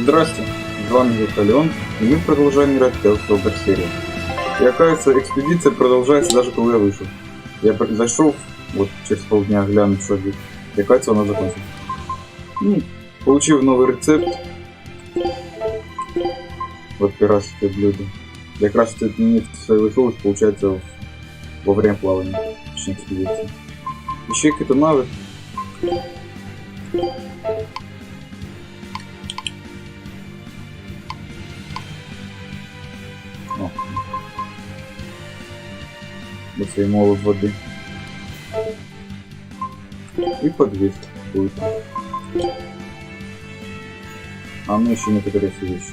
Здрасте, с вами Виталион, и мы продолжаем играть в Tales of Berseria. И оказывается, экспедиция продолжается даже когда я вышел. Я зашел вот через полдня глянуть, что здесь. И оказывается, она закончилась. Получив новый рецепт. Вот пиратское блюдо. Я как раз отменить свой соус получается во время плавания. Точнее, экспедиции. Еще какие-то навык. Вот своей молот воды. И подвес будет. А ну еще некоторые вещи.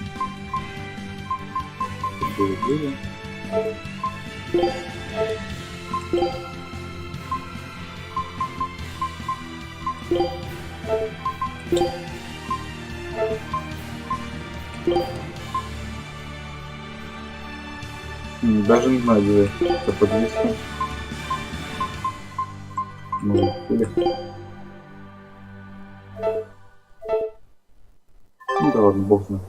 Даже не знаю, где это подвеска. Может, или... Ну да ладно, бог знает.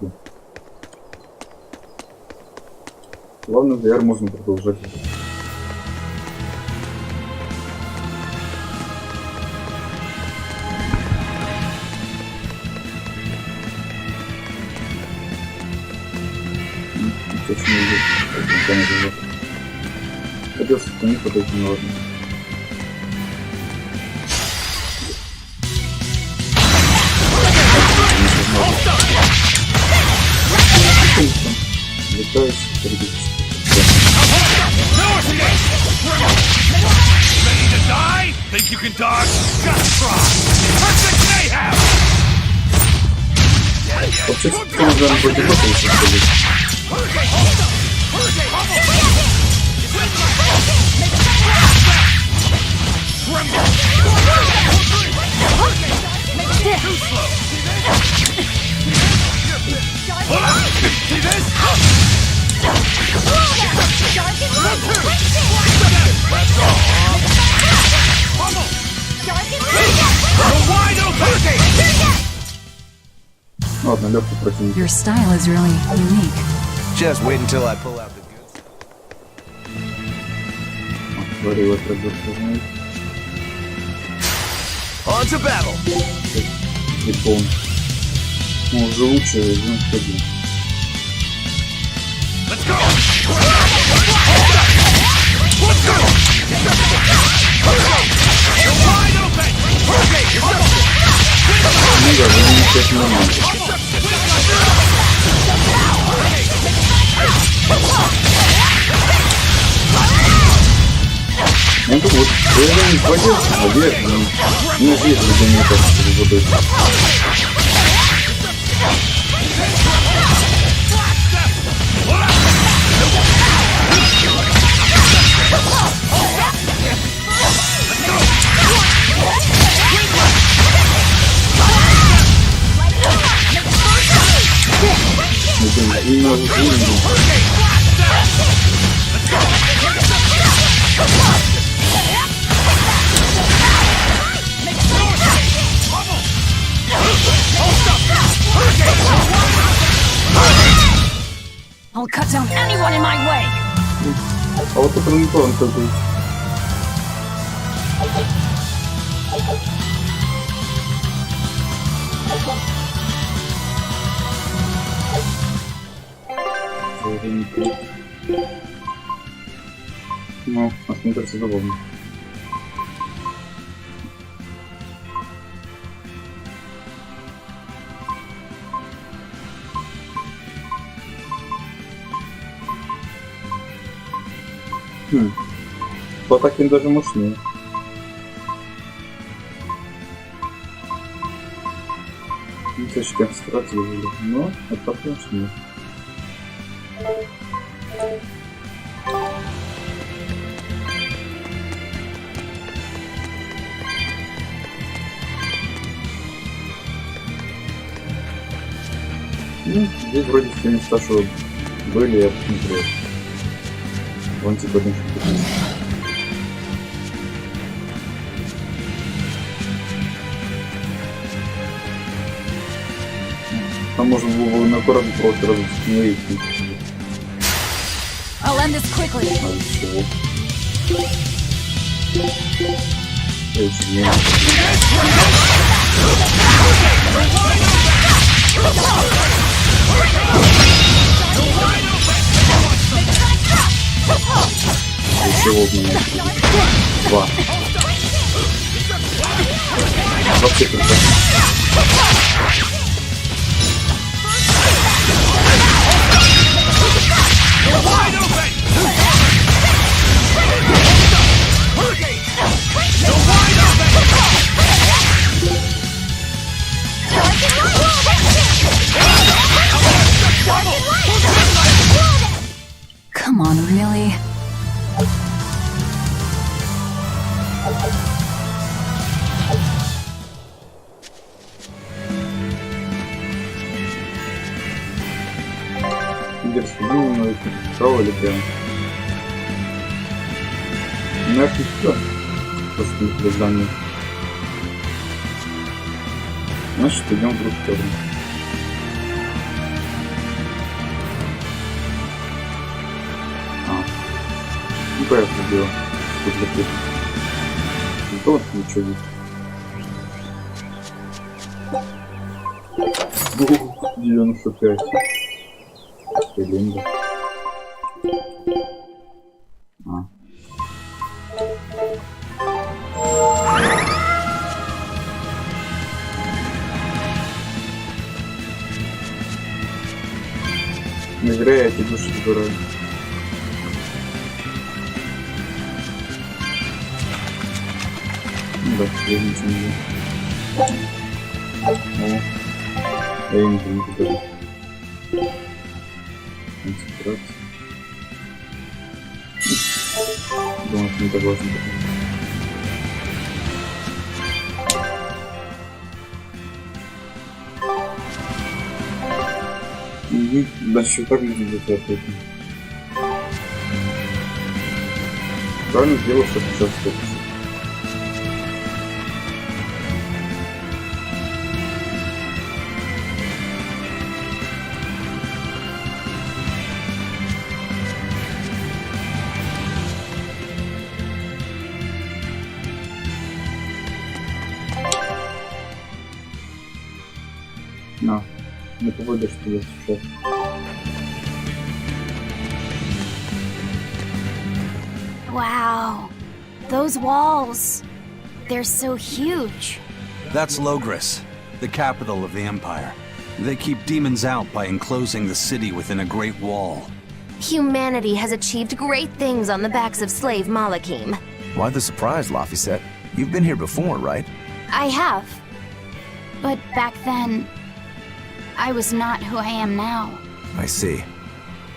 Главное, VR можно продолжать. Точно идет. Хотел с них подойти, но ладно. Летаешь, перебежишь. Think you can dodge? Just try! Perfect mayhem! Вообще, кто не знает, против этого еще ходить. Ладно, легкий противник. Your style is really unique. Just wait until I pull out the goods. Говори, вот разборка, знаешь. On to battle! Япон. Ну, уже лучше, ну, ходи. Let's go! Let's go! You're wide open! Ну да, за ним сейчас нормально. Ну тут вот, я не хватил, наверх, но не здесь, где мне кажется, водой. Именно I'll cut down anyone in my way. А вот это не то, он такой. Ну, смотрится забавно. По таким даже мощнее. Не слышишь, как стараться были, но это так мощнее. Ну, здесь вроде все места, что были, я посмотрел. Вон типа один штук. можно было на корабль просто разостановить. I'll end this quickly. А чего? Очень не. Чего в меня? Два. Вообще прекрасно. Come on, really? Лидерство думаю, справа или прямо? Мягкий все. Просто не признание. Значит, идем в другую сторону. Ну понятное дело. Тут для пути. Вот ничего нет. 95. Цилиндр. Не зря я эти души сбираю. Ну да, я ничего не делаю. О, я не покажу. Концентрация. Думаю, что не так важно. Дальше так можно будет ответить. Правильно сделал, что сейчас фокус. На, не побудешь, что я сейчас. Wow, those walls, they're so huge. That's Logris, the capital of the Empire. They keep demons out by enclosing the city within a great wall. Humanity has achieved great things on the backs of slave Malachim. Why the surprise, Laphicet? You've been here before, right? I have. But back then, I was not who I am now. I see.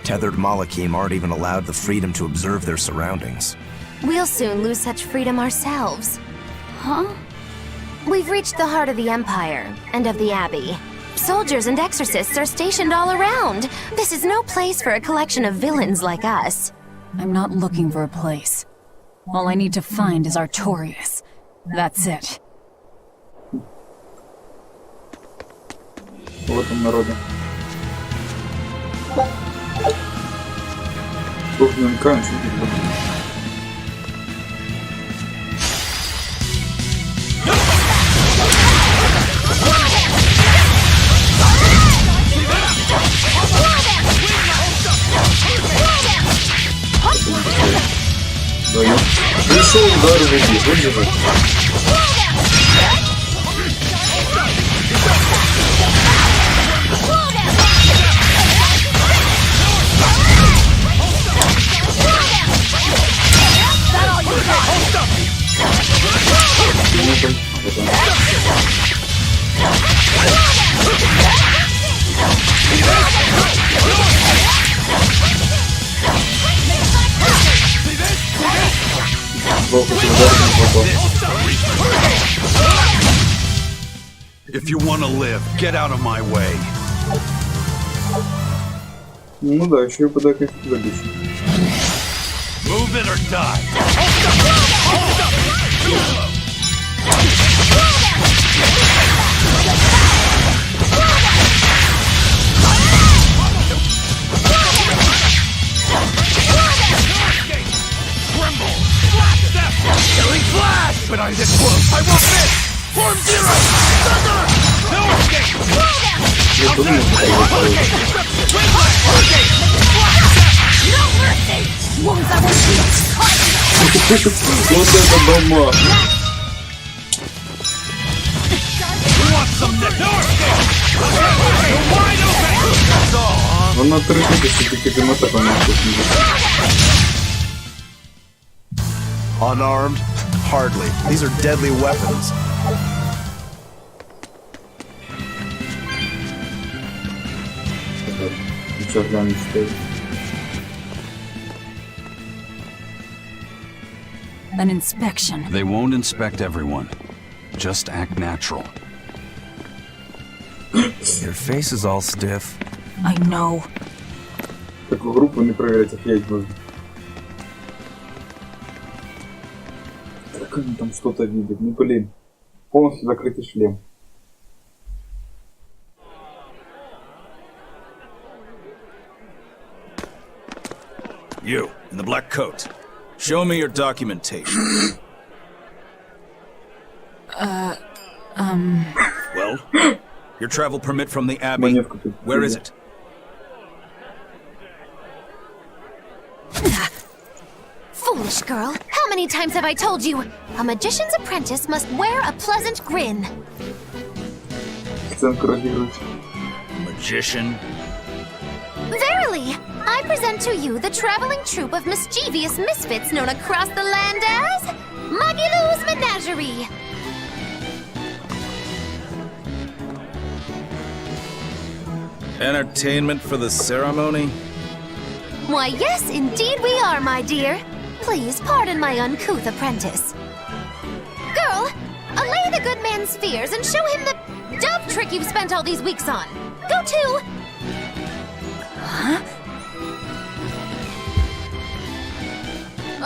Tethered Malachim aren't even allowed the freedom to observe their surroundings. We'll soon lose such freedom ourselves. Huh? We've reached the heart of the Empire, and of the Abbey. Soldiers and exorcists are stationed all around. This is no place for a collection of villains like us. I'm not looking for a place. All I need to find is Artorias. That's it. Вот он, народа. Огненный камень, что тут? Пришел удар в руки, вот же. If you want to live, get out of my way. Ну да, еще и подать их туда лучше. Move it or die. Тут можно поставить. Вот это дома! Вона 3000 тільки димата нахуй. Unarmed? Hardly. These are deadly weapons. Нічого глянь стоїть. An inspection. They won't inspect everyone. Just act natural. Your face is all stiff. I know. Таку групу не проверять, офигеть можно. Как они там что-то видят? Ну блин. Полностью закрытый шлем. You, in the black coat. Show me your documentation. Well, your travel permit from the Abbey. Монетку тут. Where is it? Foolish girl, how many times have I told you? A magician's apprentice must wear a pleasant grin. Сценку разыгрывать. Magician? Verily, I present to you the traveling troupe of mischievous misfits known across the land as Magilou's Menagerie. Entertainment for the ceremony? Why, yes, indeed we are, my dear. Please pardon my uncouth apprentice. Girl, allay the good man's fears and show him the dove trick you've spent all these weeks on. Go to!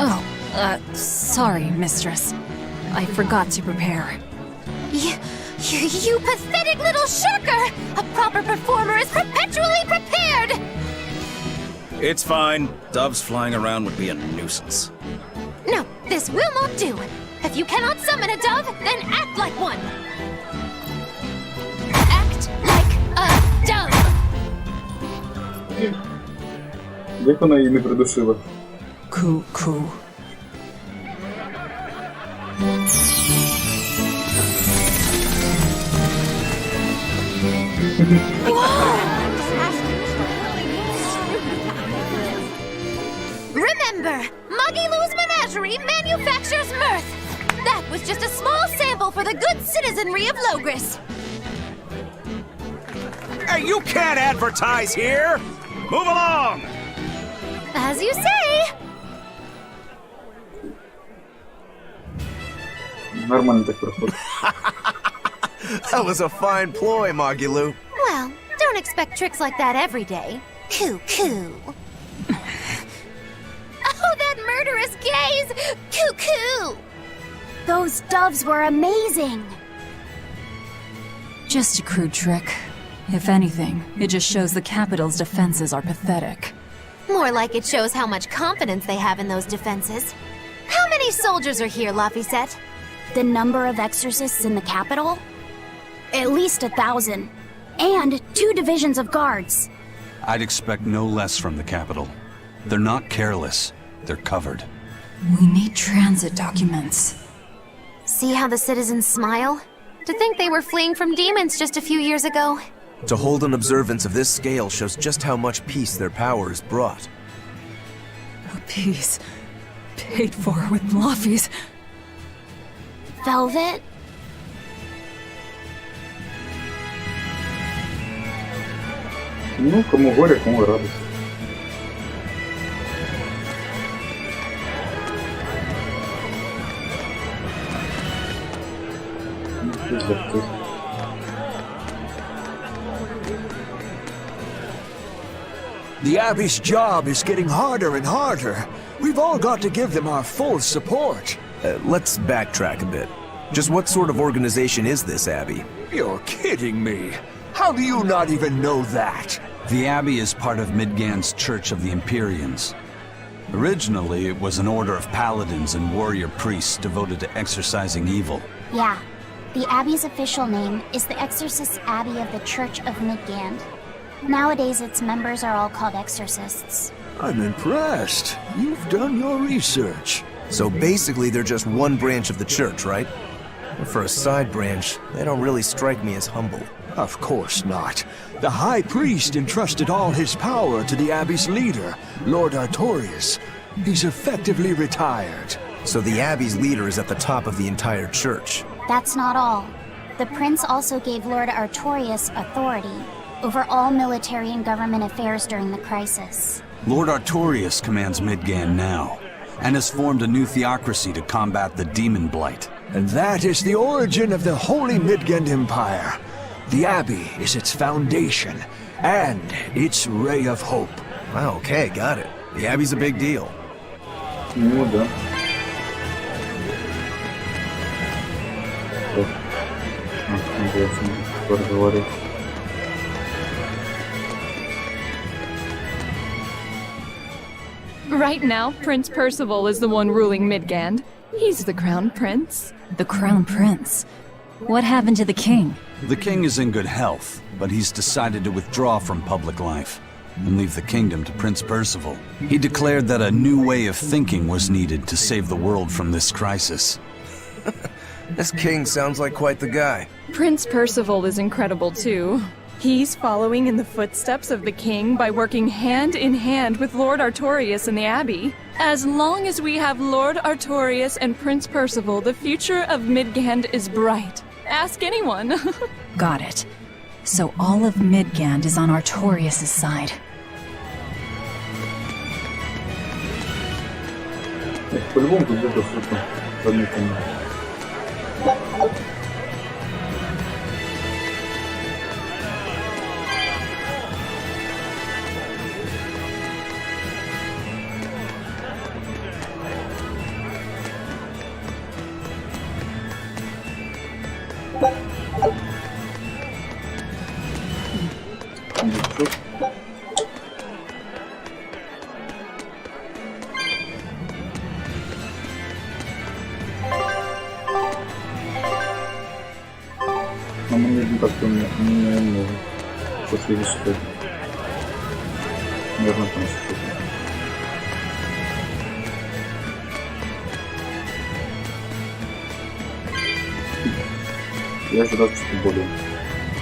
Oh, sorry, mistress. I forgot to prepare. You pathetic little shirker! A proper performer is perpetually prepared! It's fine. Doves flying around would be a nuisance. No, this will not do. If you cannot summon a dove, then act like one. Act like a dove. Як вона її не придушила? Cuckoo. Remember, Magilou's Menagerie manufactures mirth. That was just a small sample for the good citizenry of Logris. Hey, you can't advertise here! Move along! As you say. Нормально так проходит. That was a fine ploy, Magilou. Well, don't expect tricks like that every day. Cuckoo. Oh, that murderous gaze! Cuckoo! Those doves were amazing! Just a crude trick. If anything, it just shows the capital's defenses are pathetic. More like it shows how much confidence they have in those defenses. How many soldiers are here, Laphicet? The number of exorcists in the capital? At least 1,000. And 2 divisions of guards. I'd expect no less from the capital. They're not careless. They're covered. We need transit documents. See how the citizens smile? To think they were fleeing from demons just a few years ago. To hold an observance of this scale shows just how much peace their power has brought. A piece paid for with Laffy's. Velvet? Ну, кому горе, кому радость. The Abbey's job is getting harder and harder. We've all got to give them our full support. Let's backtrack a bit. Just what sort of organization is this Abbey? You're kidding me. How do you not even know that? The Abbey is part of Midgand's Church of the Empyreans. Originally, it was an order of paladins and warrior priests devoted to exorcising evil. Yeah. The Abbey's official name is the Exorcist Abbey of the Church of Midgand. Nowadays, its members are all called exorcists. I'm impressed. You've done your research. So basically, they're just one branch of the church, right? But for a side branch, they don't really strike me as humble. Of course not. The High Priest entrusted all his power to the Abbey's leader, Lord Artorius. He's effectively retired. So the Abbey's leader is at the top of the entire church. That's not all. The prince also gave Lord Artorius authority over all military and government affairs during the crisis. Lord Artorius commands Midgand now, and has formed a new theocracy to combat the demon blight. And that is the origin of the Holy Midgand Empire. The Abbey is its foundation, and its ray of hope. Wow, okay, got it. The Abbey's a big deal. Ну да. Так. Интересно, кто разговаривает. Right now, Prince Percival is the one ruling Midgand. He's the crown prince. The Crown Prince. What happened to the king? The king is in good health, but he's decided to withdraw from public life and leave the kingdom to Prince Percival. He declared that a new way of thinking was needed to save the world from this crisis. This king sounds like quite the guy. Prince Percival is incredible too. He's following in the footsteps of the king by working hand in hand with Lord Artorius and the Abbey. As long as we have Lord Artorius and Prince Percival, the future of Midgand is bright. Ask anyone. Got it. So all of Midgand is on Artorius' side. По-любому тут где-то что-то замечено. Но мне как-то не нужно. После видишь, что наверное, там что-то. Я ожидал что-то более.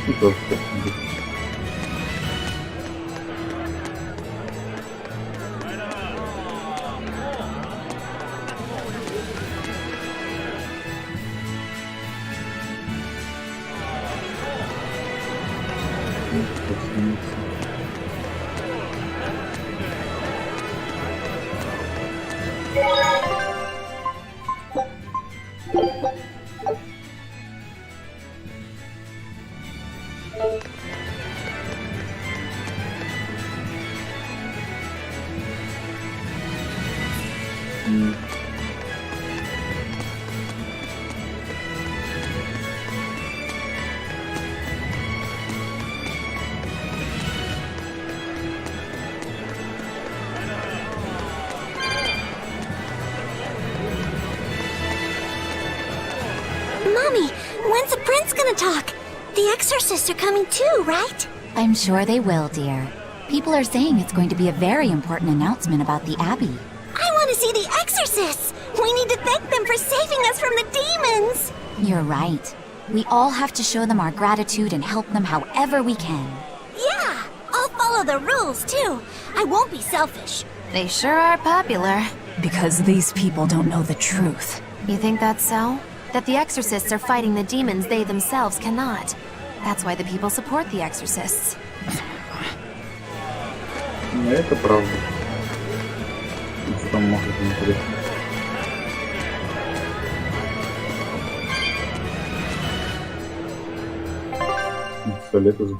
И тоже как-нибудь. Mommy, when's the prince gonna talk? The exorcists are coming too, right? I'm sure they will, dear. People are saying it's going to be a very important announcement about the Abbey. I want to see the exorcists! We need to thank them for saving us from the demons! You're right. We all have to show them our gratitude and help them however we can. Yeah! I'll follow the rules, too. I won't be selfish. They sure are popular. Because these people don't know the truth. You think that's so? That the exorcists are fighting the demons they themselves cannot. That's why the people support the exorcists. Ну, это правда. Что там может быть интересно? Пистолет уже.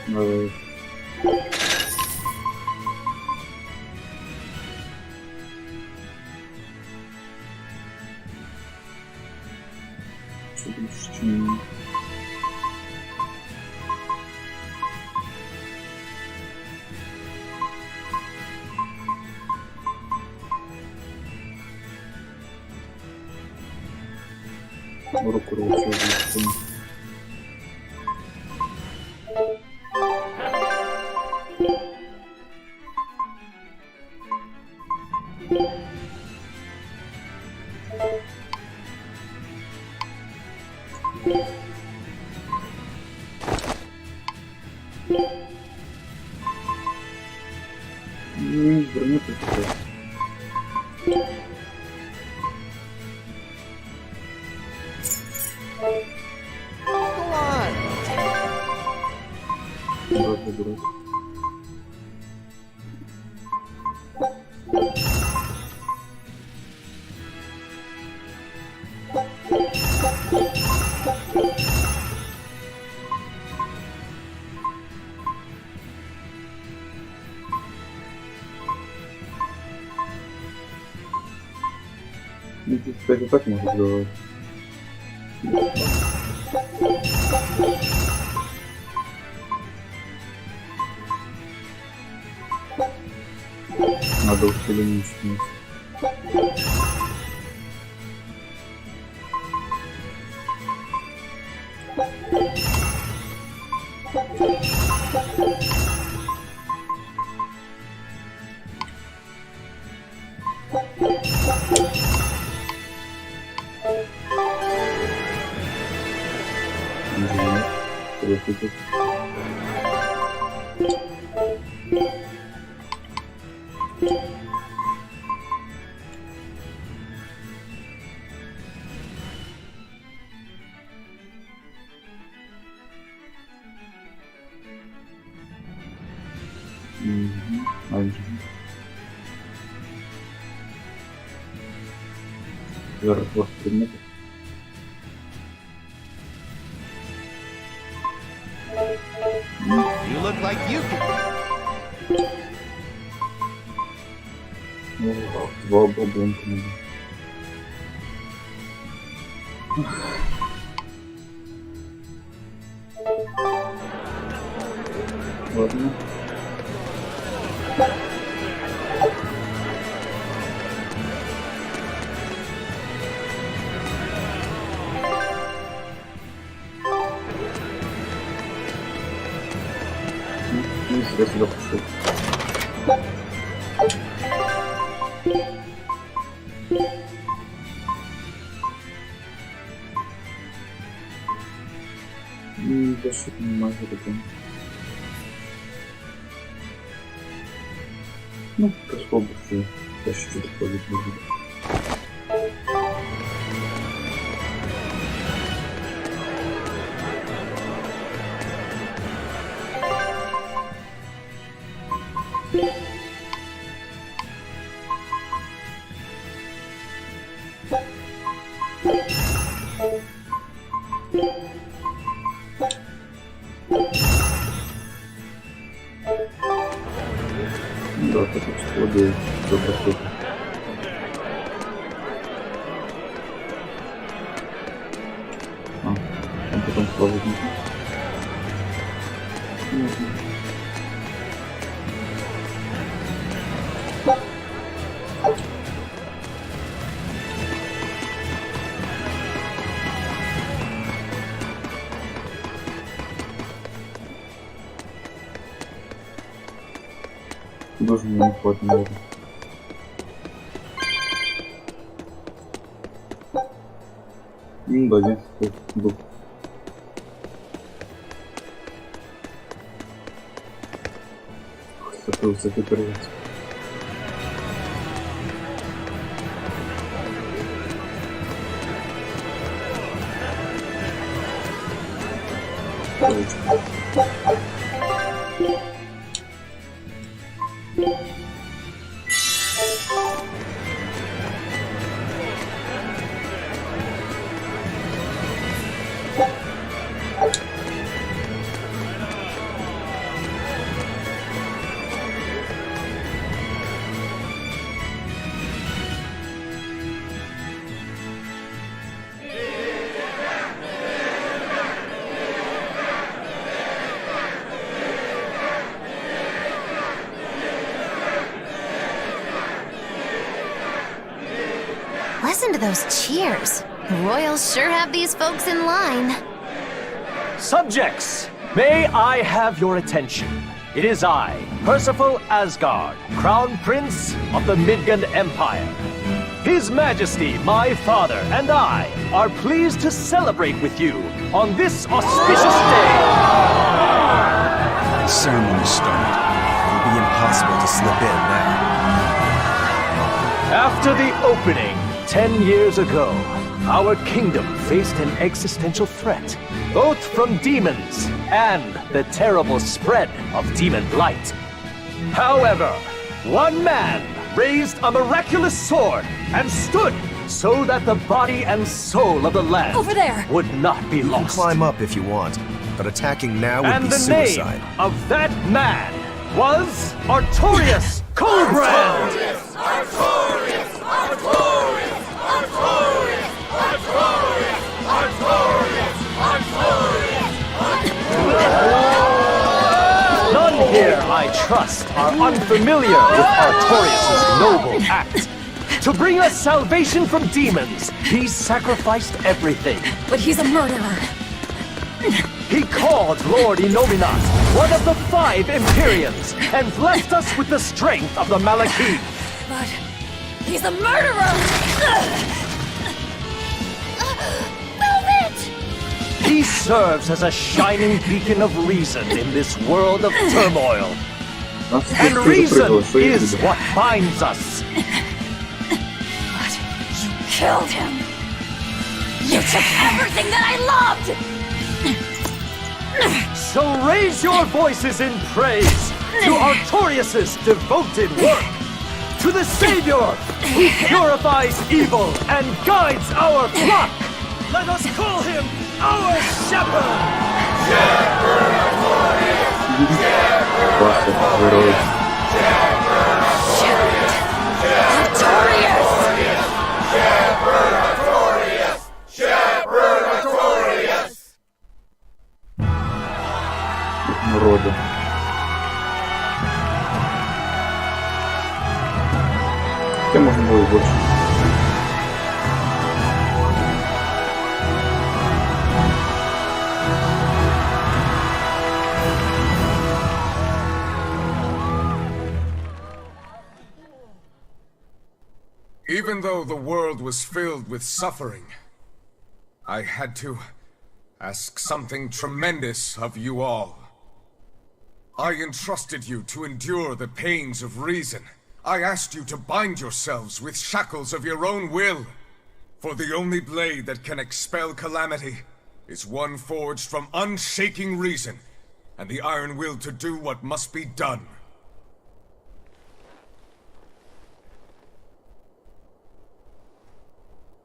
Давай. Что больше, чем... Руку рвать. Броню прикрывать. Брать. Ну, тут, кстати, так можно сделать. Надо усиление снять. Разбор предметов. You look like you can. Ну, два обломка надо. Ладно. Я сюда пошел. Даже не могу такое. Ну, пошел бы все. Я чуть-чуть ходить не буду. Да, так что да, все проходит. Он потом сложит. Должен не хватит, наверное. Ну да, здесь был. Такой высокий привет. to those cheers. The royals sure have these folks in line. Subjects, may I have your attention? It is I, Percival Asgard, Crown Prince of the Midgard Empire. His Majesty, my father, and I are pleased to celebrate with you on this auspicious day. The ceremony started. It'll be impossible to slip in now. After the opening, 10 years ago, our kingdom faced an existential threat, both from demons and the terrible spread of demon blight. However, one man raised a miraculous sword and stood so that the body and soul of the land Over there! would not be You can lost. climb up if you want, but attacking now would And be the suicide. name of that man was Artorias Coldbrand! None here, I trust, are unfamiliar with Artorias' noble act. To bring us salvation from demons, he sacrificed everything. But he's a murderer. He called Lord Innominat one of the 5 Empyreans and blessed us with the strength of the Malachim. But he's a murderer! Velvet! He serves as a shining beacon of reason in this world of turmoil. And reason is what binds us. But you killed him! You took everything that I loved! So raise your voices in praise to Artorias' devoted work, to the Savior who purifies evil and guides our flock. Let us call him our Shepherd! Shepherd Artorias! Герой. Уроды. Хотя можно было и больше. Even though the world was filled with suffering, I had to ask something tremendous of you all. I entrusted you to endure the pains of reason. I asked you to bind yourselves with shackles of your own will. For the only blade that can expel calamity is one forged from unshaking reason and the iron will to do what must be done.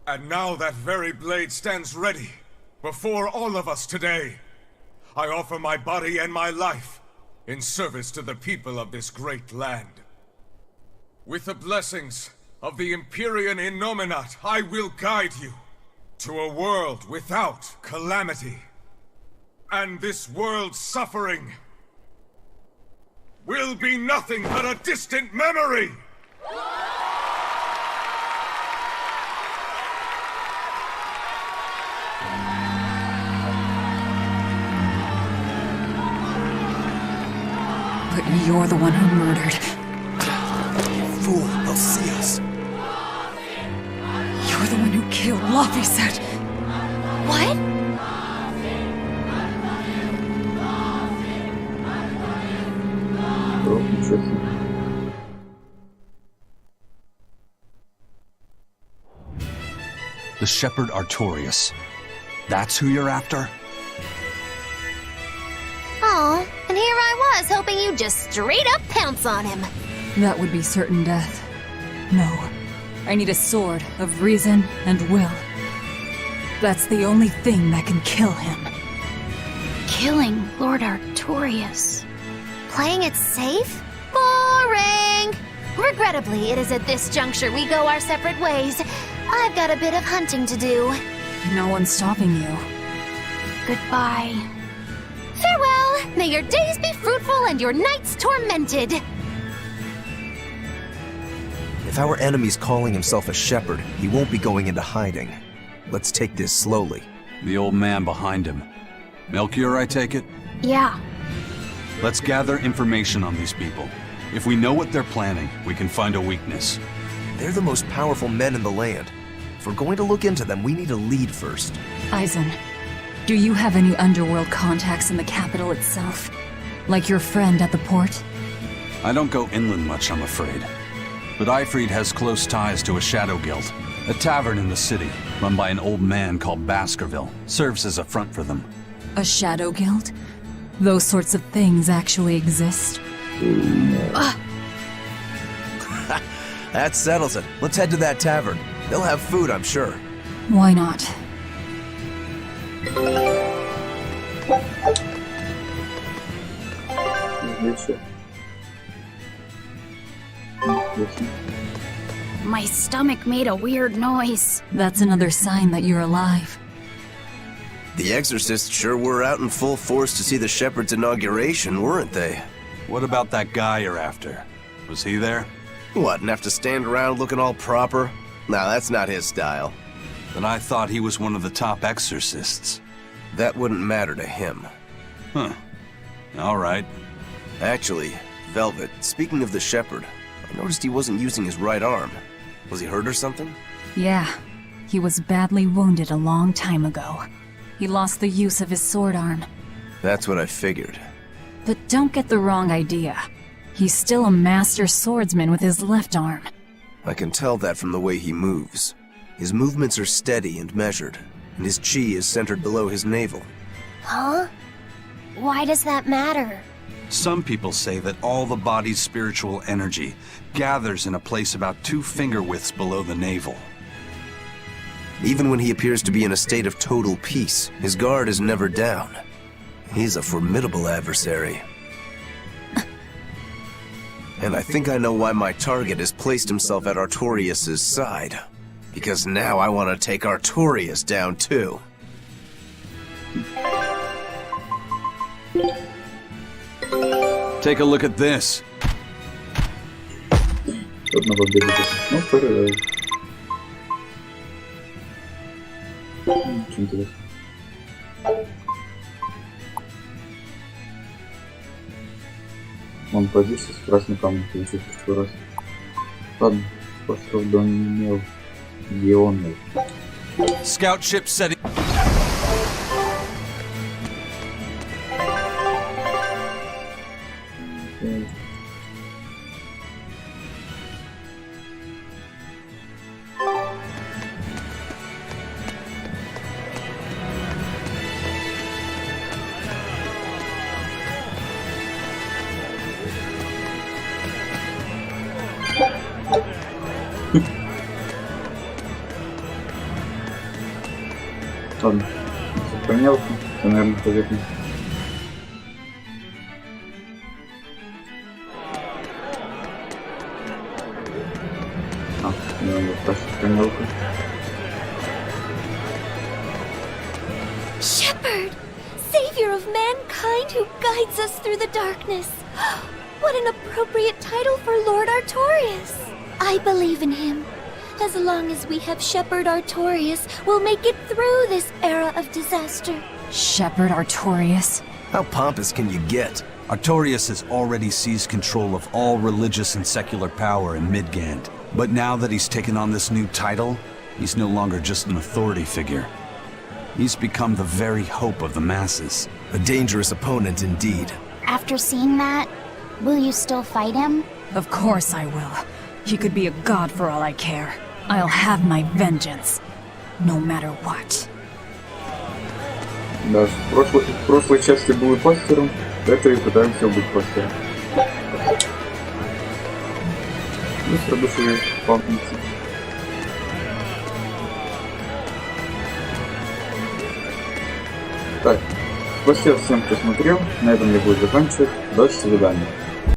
And now that very blade stands ready before all of us today. I offer my body and my life in service to the people of this great land. With the blessings of the Empyrean Innominat, I will guide you to a world without calamity. And this world's suffering will be nothing but a distant memory! But you're the one who murdered. Fool, they'll see us. You're the one who killed Laphicet. What? О, ничего себе. The Shepherd Artorias. That's who you're after? Oh, and here I was hoping you'd just straight up pounce on him. That would be certain death. No. I need a sword of reason and will. That's the only thing that can kill him. Killing Lord Artorias. Playing it safe? Boring! Regrettably, it is at this juncture we go our separate ways. I've got a bit of hunting to do. No one's stopping you. Goodbye. Farewell! May your days be fruitful and your nights tormented! If our enemy's calling himself a shepherd, he won't be going into hiding. Let's take this slowly. The old man behind him. Melchior, I take it? Yeah. Let's gather information on these people. If we know what they're planning, we can find a weakness. They're the most powerful men in the land. If we're going to look into them, we need a lead first. Eisen, do you have any underworld contacts in the capital itself? Like your friend at the port? I don't go inland much, I'm afraid. But Eifried has close ties to a shadow guild. A tavern in the city, run by an old man called Baskerville, serves as a front for them. A shadow guild? Those sorts of things actually exist? That settles it. Let's head to that tavern. They'll have food, I'm sure. Why not? My stomach made a weird noise. That's another sign that you're alive. The exorcists sure were out in full force to see the shepherd's inauguration, weren't they? What about that guy you're after? Was he there? What, and have to stand around looking all proper? No, that's not his style. Then I thought he was one of the top exorcists. That wouldn't matter to him. Huh. All right. Actually, Velvet, speaking of the shepherd, I noticed he wasn't using his right arm. Was he hurt or something? Yeah. He was badly wounded a long time ago. He lost the use of his sword arm. That's what I figured. But don't get the wrong idea. He's still a master swordsman with his left arm. I can tell that from the way he moves. His movements are steady and measured, and his chi is centered below his navel. Huh? Why does that matter? Some people say that all the body's spiritual energy gathers in a place about 2 finger widths below the navel. Even when he appears to be in a state of total peace, his guard is never down. He's a formidable adversary. And I think I know why my target has placed himself at Artorias' side. Because now I want to take Artorias down too. Take a look at this. Очень интересно. Он позиция с красным камнем получил в прошлый раз. Ладно, пострел до мел. Геоны. Scout ship setting. Ладно, сохранялся, это, наверное, поверхность. Наверное, та сохранялка. Shepherd! Savior of mankind who guides us through the darkness! What an appropriate title for Lord Artorias! I believe in him. As long as we have Shepherd Artorias, we'll make it through this era of disaster. Shepherd Artorias? How pompous can you get? Artorias has already seized control of all religious and secular power in Midgand. But now that he's taken on this new title, he's no longer just an authority figure. He's become the very hope of the masses. A dangerous opponent indeed. After seeing that, will you still fight him? Of course I will. He could be a god for all I care. I'll have my vengeance, no matter what. Да, в прошлой части был пастором, в этой пытаемся быть пастором. Быстро души пампницы. Так, спасибо всем, кто смотрел. На этом я буду заканчивать. До свидания.